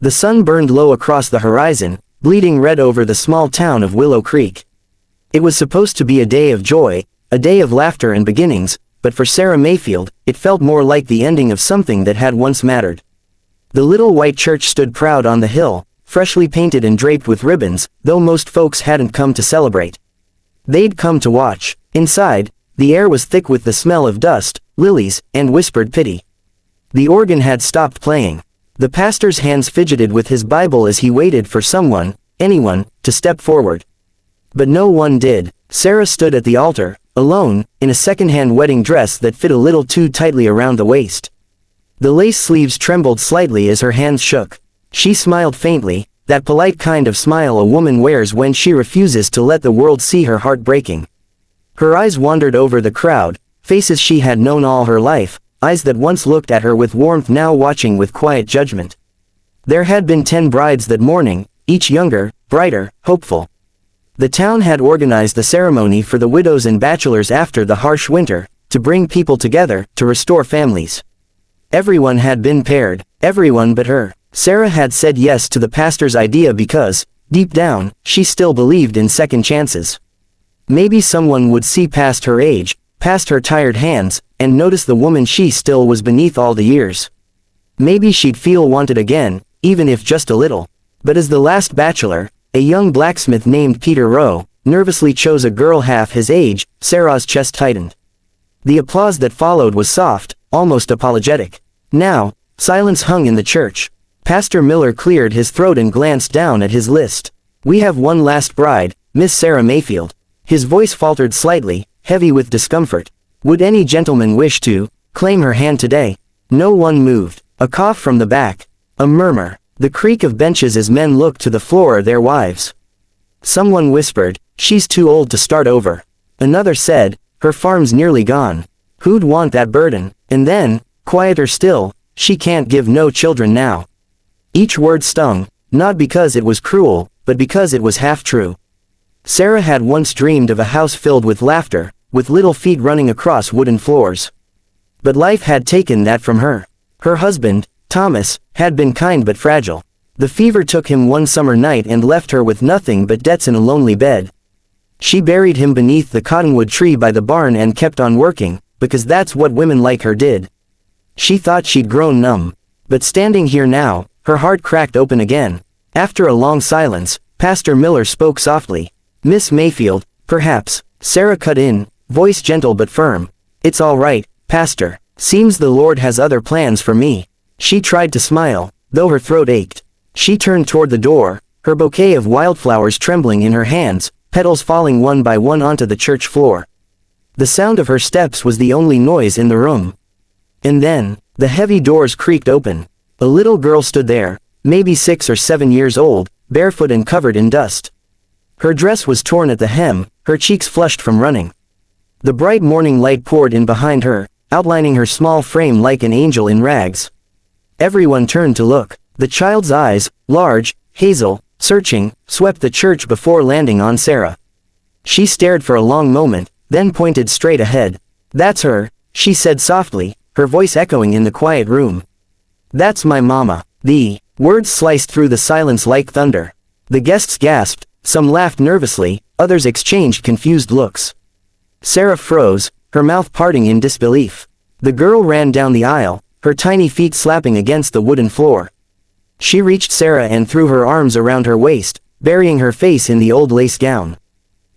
The sun burned low across the horizon, bleeding red over the small town of Willow Creek. It was supposed to be a day of joy, a day of laughter and beginnings, but for Sarah Mayfield, it felt more like the ending of something that had once mattered. The little white church stood proud on the hill, freshly painted and draped with ribbons, though most folks hadn't come to celebrate. They'd come to watch. Inside, the air was thick with the smell of dust, lilies, and whispered pity. The organ had stopped playing. The pastor's hands fidgeted with his Bible as he waited for someone, anyone, to step forward. But no one did. Sarah stood at the altar, alone, in a second-hand wedding dress that fit a little too tightly around the waist. The lace sleeves trembled slightly as her hands shook. She smiled faintly, that polite kind of smile a woman wears when she refuses to let the world see her heart breaking. Her eyes wandered over the crowd, faces she had known all her life, eyes that once looked at her with warmth now watching with quiet judgment. There had been 10 brides that morning, each younger, brighter, hopeful. The town had organized the ceremony for the widows and bachelors after the harsh winter, to bring people together, to restore families. Everyone had been paired, everyone but her. Sarah had said yes to the pastor's idea because, deep down, she still believed in second chances. Maybe someone would see past her age, past her tired hands, and notice the woman she still was beneath all the years. Maybe she'd feel wanted again, even if just a little. But as the last bachelor, a young blacksmith named Peter Rowe, nervously chose a girl half his age, Sarah's chest tightened. The applause that followed was soft, almost apologetic. Now, silence hung in the church. Pastor Miller cleared his throat and glanced down at his list. "We have one last bride, Miss Sarah Mayfield." His voice faltered slightly, heavy with discomfort. "Would any gentleman wish to claim her hand today?" No one moved. A cough from the back. A murmur. The creak of benches as men looked to the floor of their wives. Someone whispered, "She's too old to start over." Another said, "Her farm's nearly gone. Who'd want that burden?" And then, quieter still, "She can't give no children now." Each word stung, not because it was cruel, but because it was half true. Sarah had once dreamed of a house filled with laughter, with little feet running across wooden floors. But life had taken that from her. Her husband, Thomas, had been kind but fragile. The fever took him one summer night and left her with nothing but debts in a lonely bed. She buried him beneath the cottonwood tree by the barn and kept on working, because that's what women like her did. She thought she'd grown numb. But standing here now, her heart cracked open again. After a long silence, Pastor Miller spoke softly. "Miss Mayfield, perhaps," Sarah cut in, voice gentle but firm. "It's all right, Pastor. Seems the Lord has other plans for me." She tried to smile, though her throat ached. She turned toward the door, her bouquet of wildflowers trembling in her hands, petals falling one by one onto the church floor. The sound of her steps was the only noise in the room. And then, the heavy doors creaked open. A little girl stood there, maybe 6 or 7 years old, barefoot and covered in dust. Her dress was torn at the hem, her cheeks flushed from running. The bright morning light poured in behind her, outlining her small frame like an angel in rags. Everyone turned to look. The child's eyes, large, hazel, searching, swept the church before landing on Sarah. She stared for a long moment, then pointed straight ahead. "That's her," she said softly, her voice echoing in the quiet room. "That's my mama." The words sliced through the silence like thunder. The guests gasped, some laughed nervously, others exchanged confused looks. Sarah froze, her mouth parting in disbelief. The girl ran down the aisle, her tiny feet slapping against the wooden floor. She reached Sarah and threw her arms around her waist, burying her face in the old lace gown.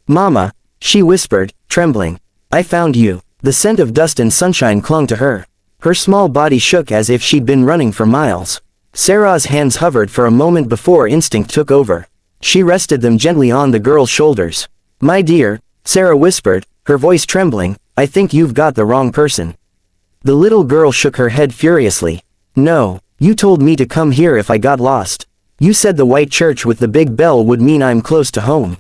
"Mama," she whispered, trembling. "I found you." The scent of dust and sunshine clung to her. Her small body shook as if she'd been running for miles. Sarah's hands hovered for a moment before instinct took over. She rested them gently on the girl's shoulders. "My dear," Sarah whispered, her voice trembling, "I think you've got the wrong person." The little girl shook her head furiously. "No, you told me to come here if I got lost. You said the white church with the big bell would mean I'm close to home."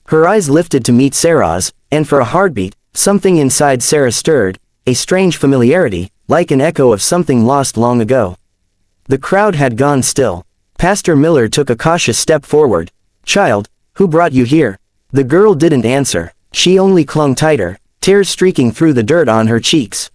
Her eyes lifted to meet Sarah's, and for a heartbeat, something inside Sarah stirred, a strange familiarity, like an echo of something lost long ago. The crowd had gone still. Pastor Miller took a cautious step forward. "Child, who brought you here?" The girl didn't answer. She only clung tighter, tears streaking through the dirt on her cheeks.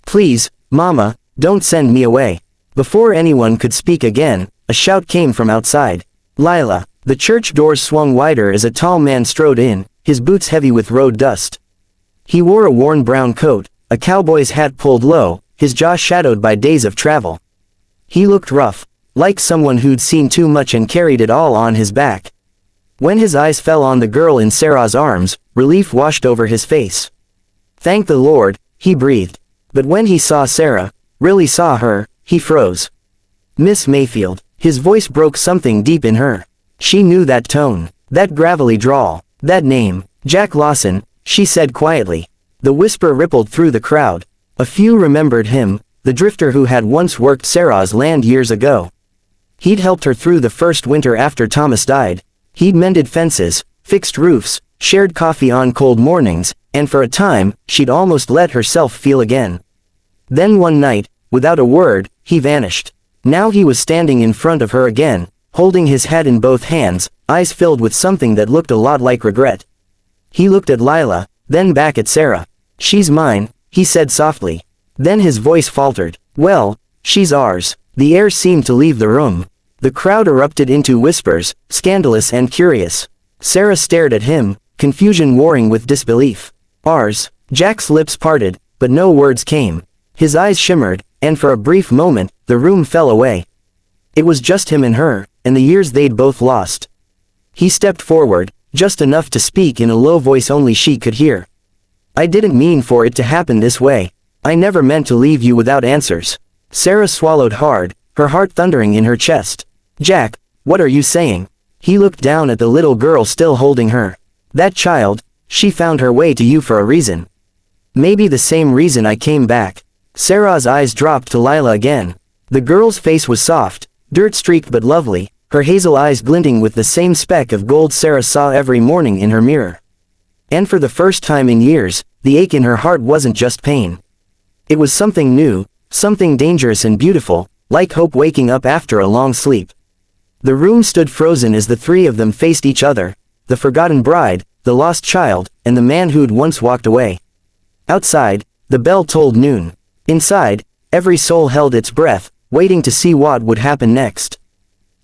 "Please, Mama, don't send me away." Before anyone could speak again, a shout came from outside. Lila. The church doors swung wider as a tall man strode in, his boots heavy with road dust. He wore a worn brown coat, a cowboy's hat pulled low, his jaw shadowed by days of travel. He looked rough, like someone who'd seen too much and carried it all on his back. When his eyes fell on the girl in Sarah's arms, relief washed over his face. Thank the Lord, he breathed. But when he saw Sarah, really saw her, he froze. Miss Mayfield. His voice broke something deep in her. She knew that tone, that gravelly drawl, that name. Jack Lawson, she said quietly. The whisper rippled through the crowd. A few remembered him, the drifter who had once worked Sarah's land years ago. He'd helped her through the first winter after Thomas died. He'd mended fences, fixed roofs, shared coffee on cold mornings, and for a time, she'd almost let herself feel again. Then one night, without a word, he vanished. Now he was standing in front of her again, holding his head in both hands, eyes filled with something that looked a lot like regret. He looked at Lila, then back at Sarah. She's mine, he said softly. Then his voice faltered. Well, she's ours. The air seemed to leave the room. The crowd erupted into whispers, scandalous and curious. Sarah stared at him, confusion warring with disbelief. Ours. Jack's lips parted, but no words came. His eyes shimmered, and for a brief moment, the room fell away. It was just him and her, and the years they'd both lost. He stepped forward, just enough to speak in a low voice only she could hear. I didn't mean for it to happen this way. I never meant to leave you without answers. Sarah swallowed hard, her heart thundering in her chest. Jack, what are you saying? He looked down at the little girl still holding her. That child, she found her way to you for a reason. Maybe the same reason I came back. Sarah's eyes dropped to Lila again. The girl's face was soft, dirt-streaked but lovely, her hazel eyes glinting with the same speck of gold Sarah saw every morning in her mirror. And for the first time in years, the ache in her heart wasn't just pain. It was something new, something dangerous and beautiful, like hope waking up after a long sleep. The room stood frozen as the three of them faced each other, the forgotten bride, the lost child, and the man who'd once walked away. Outside, the bell tolled noon. Inside, every soul held its breath, waiting to see what would happen next.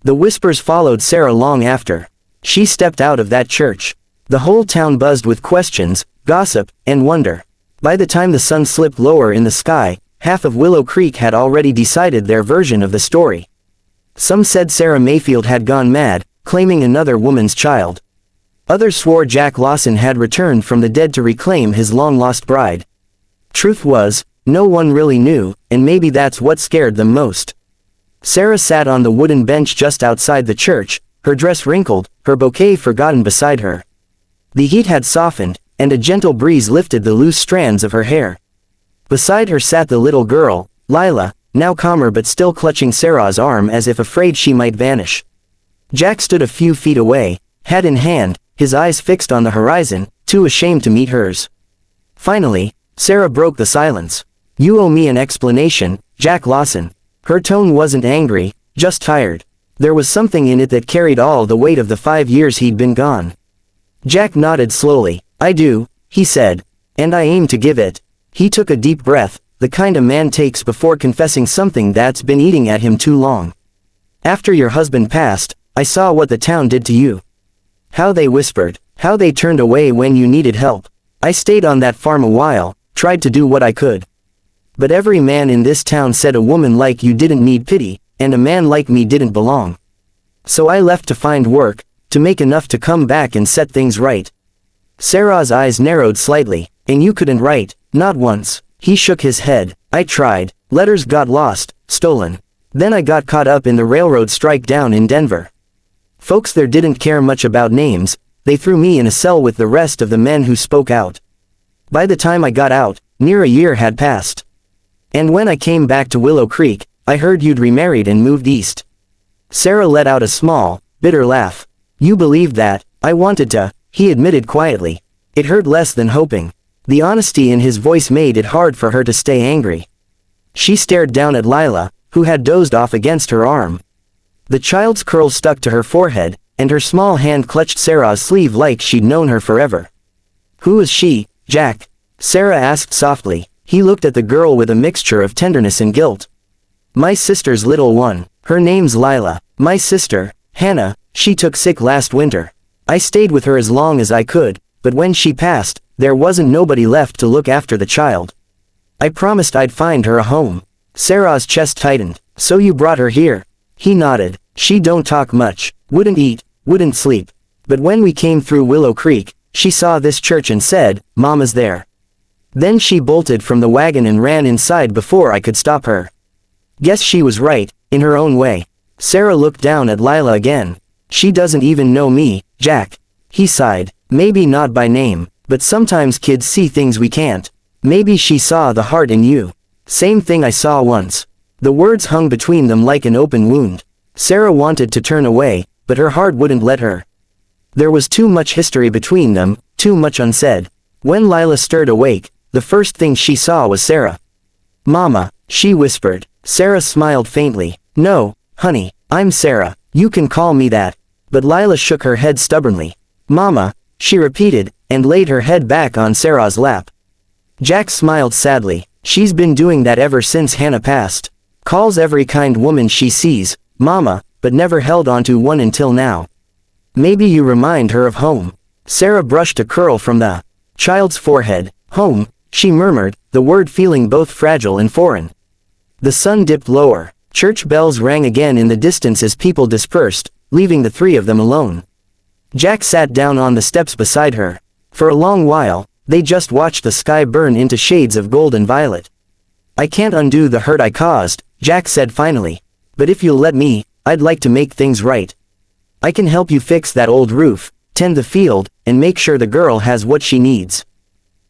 The whispers followed Sarah long after. She stepped out of that church. The whole town buzzed with questions, gossip, and wonder. By the time the sun slipped lower in the sky, half of Willow Creek had already decided their version of the story. Some said Sarah Mayfield had gone mad, claiming another woman's child. Others swore Jack Lawson had returned from the dead to reclaim his long-lost bride. Truth was, no one really knew, and maybe that's what scared them most. Sarah sat on the wooden bench just outside the church, her dress wrinkled, her bouquet forgotten beside her. The heat had softened, and a gentle breeze lifted the loose strands of her hair. Beside her sat the little girl, Lila, now calmer but still clutching Sarah's arm as if afraid she might vanish. Jack stood a few feet away, hat in hand, his eyes fixed on the horizon, too ashamed to meet hers. Finally, Sarah broke the silence. You owe me an explanation, Jack Lawson. Her tone wasn't angry, just tired. There was something in it that carried all the weight of the 5 years he'd been gone. Jack nodded slowly. I do, he said. And I aim to give it. He took a deep breath, the kind a man takes before confessing something that's been eating at him too long. After your husband passed, I saw what the town did to you. How they whispered, how they turned away when you needed help. I stayed on that farm a while, tried to do what I could. But every man in this town said a woman like you didn't need pity, and a man like me didn't belong. So I left to find work, to make enough to come back and set things right. Sarah's eyes narrowed slightly. And you couldn't write, not once. He shook his head. I tried. Letters got lost, stolen. Then I got caught up in the railroad strike down in Denver. Folks there didn't care much about names, they threw me in a cell with the rest of the men who spoke out. By the time I got out, near a year had passed. And when I came back to Willow Creek, I heard you'd remarried and moved east. Sarah let out a small, bitter laugh. You believed that. I wanted to, he admitted quietly. It hurt less than hoping. The honesty in his voice made it hard for her to stay angry. She stared down at Lila, who had dozed off against her arm. The child's curls stuck to her forehead, and her small hand clutched Sarah's sleeve like she'd known her forever. Who is she, Jack? Sarah asked softly. He looked at the girl with a mixture of tenderness and guilt. My sister's little one. Her name's Lila. My sister, Hannah, she took sick last winter. I stayed with her as long as I could, but when she passed, there wasn't nobody left to look after the child. I promised I'd find her a home. Sarah's chest tightened. So you brought her here? He nodded. She don't talk much, wouldn't eat, wouldn't sleep. But when we came through Willow Creek, she saw this church and said, Mama's there. Then she bolted from the wagon and ran inside before I could stop her. Guess she was right, in her own way. Sarah looked down at Lila again. She doesn't even know me, Jack. He sighed. Maybe not by name, but sometimes kids see things we can't. Maybe she saw the heart in you. Same thing I saw once. The words hung between them like an open wound. Sarah wanted to turn away, but her heart wouldn't let her. There was too much history between them, too much unsaid. When Lila stirred awake, the first thing she saw was Sarah. Mama, she whispered. Sarah smiled faintly. No, honey, I'm Sarah, you can call me that. But Lila shook her head stubbornly. Mama, she repeated, and laid her head back on Sarah's lap. Jack smiled sadly. She's been doing that ever since Hannah passed. Calls every kind woman she sees, Mama, but never held onto one until now. Maybe you remind her of home. Sarah brushed a curl from the child's forehead. Home, she murmured, the word feeling both fragile and foreign. The sun dipped lower. Church bells rang again in the distance as people dispersed, leaving the three of them alone. Jack sat down on the steps beside her. For a long while, they just watched the sky burn into shades of gold and violet. I can't undo the hurt I caused, Jack said finally. But if you'll let me, I'd like to make things right. I can help you fix that old roof, tend the field, and make sure the girl has what she needs.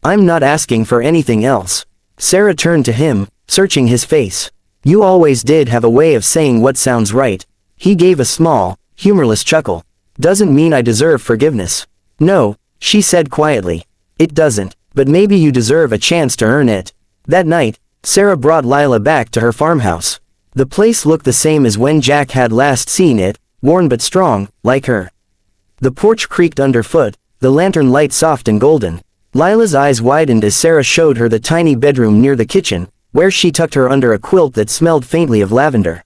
I'm not asking for anything else. Sarah turned to him, searching his face. You always did have a way of saying what sounds right. He gave a small, humorless chuckle. Doesn't mean I deserve forgiveness. No, she said quietly. It doesn't, but maybe you deserve a chance to earn it. That night, Sarah brought Lila back to her farmhouse. The place looked the same as when Jack had last seen it, worn but strong, like her. The porch creaked underfoot, the lantern light soft and golden. Lila's eyes widened as Sarah showed her the tiny bedroom near the kitchen, where she tucked her under a quilt that smelled faintly of lavender.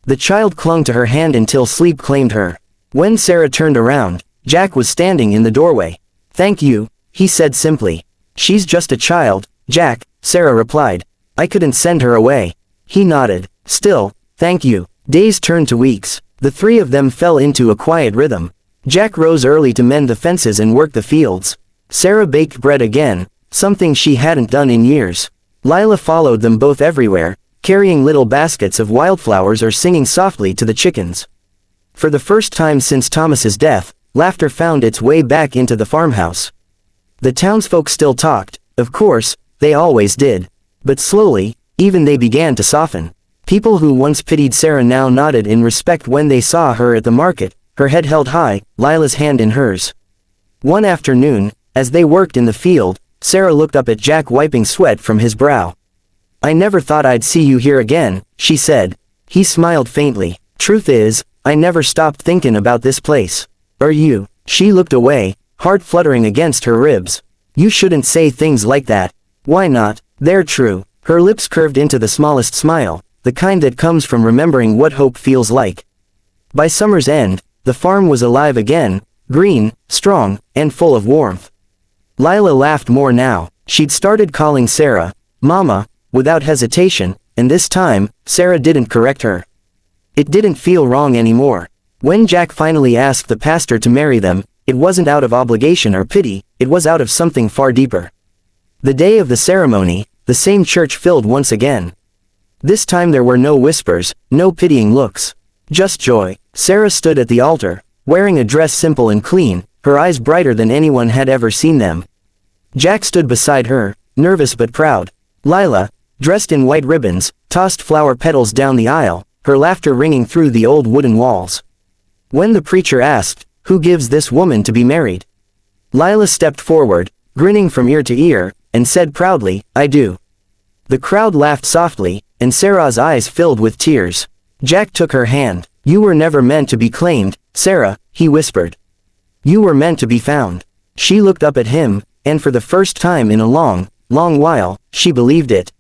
The child clung to her hand until sleep claimed her. When Sarah turned around, Jack was standing in the doorway. Thank you, he said simply. She's just a child, Jack, Sarah replied. I couldn't send her away. He nodded. Still, thank you. Days turned to weeks. The three of them fell into a quiet rhythm. Jack rose early to mend the fences and work the fields. Sarah baked bread again, something she hadn't done in years. Lila followed them both everywhere, carrying little baskets of wildflowers or singing softly to the chickens. For the first time since Thomas's death, laughter found its way back into the farmhouse. The townsfolk still talked, of course, they always did. But slowly, even they began to soften. People who once pitied Sarah now nodded in respect when they saw her at the market, her head held high, Lila's hand in hers. One afternoon, as they worked in the field, Sarah looked up at Jack wiping sweat from his brow. I never thought I'd see you here again, she said. He smiled faintly. Truth is, I never stopped thinking about this place. Or you. She looked away, heart fluttering against her ribs. You shouldn't say things like that. Why not? They're true. Her lips curved into the smallest smile, the kind that comes from remembering what hope feels like. By summer's end, the farm was alive again, green, strong, and full of warmth. Lila laughed more now. She'd started calling Sarah, Mama, without hesitation, and this time, Sarah didn't correct her. It didn't feel wrong anymore. When Jack finally asked the pastor to marry them, it wasn't out of obligation or pity, it was out of something far deeper. The day of the ceremony, the same church filled once again. This time there were no whispers, no pitying looks. Just joy. Sarah stood at the altar, wearing a dress simple and clean, her eyes brighter than anyone had ever seen them. Jack stood beside her, nervous but proud. Lila, dressed in white ribbons, tossed flower petals down the aisle, her laughter ringing through the old wooden walls. When the preacher asked, "Who gives this woman to be married?" Lila stepped forward, grinning from ear to ear, and said proudly, "I do." The crowd laughed softly, and Sarah's eyes filled with tears. Jack took her hand. "You were never meant to be claimed, Sarah," he whispered. "You were meant to be found." She looked up at him, and for the first time in a long, long while, she believed it.